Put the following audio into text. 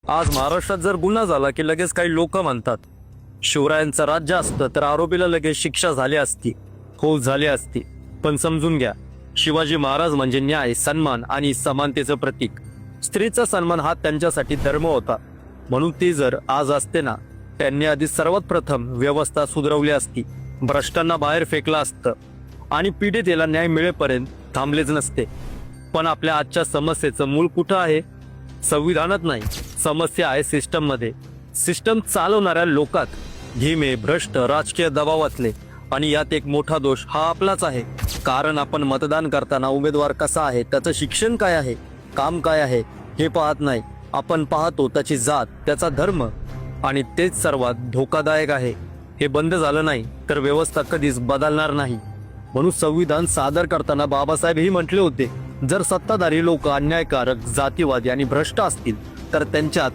आज महाराष्ट्रात जर गुन्हा झाला की लगेच काही लोक म्हणतात शिवरायांचं राज्य असतं तर आरोपीला लगेच शिक्षा झाली असती. हो, झाली असती. पण समजून घ्या, शिवाजी महाराज म्हणजे न्याय, सन्मान आणि समानतेचं प्रतीक. स्त्रीचा सन्मान हा त्यांच्यासाठी धर्म होता. म्हणून ते जर आज असते ना, त्यांनी आधी सर्वात प्रथम व्यवस्था सुधरवली असती, भ्रष्टांना बाहेर फेकलं असतं आणि पीडितेला न्याय मिळेपर्यंत थांबलेच नसते. पण आपल्या आजच्या समस्येचं मूळ कुठं आहे? संविधानात नाही, समस्या आहे सिस्टम मध्ये. सिस्टम चालवणाऱ्या लोकात, धीमे, भ्रष्ट, राजकीय दबावातले. आणि यात एक मोठा दोष हा आपलाच आहे. कारण आपण मतदान करताना उमेदवार कसा आहे, त्याचं शिक्षण काय आहे, काम काय आहे हे पाहत नाही. आपण पाहतो त्याची जात, त्याचा धर्म. आणि तेच सर्वात धोकादायक आहे. हे बंद झालं नाही तर व्यवस्था कधीच बदलणार नाही. म्हणून संविधान सादर करताना बाबासाहेब हे म्हटले होते, जर सत्ताधारी लोक अन्यायकारक, जातीवादी आणि भ्रष्ट असतील तर त्यांच्या हातात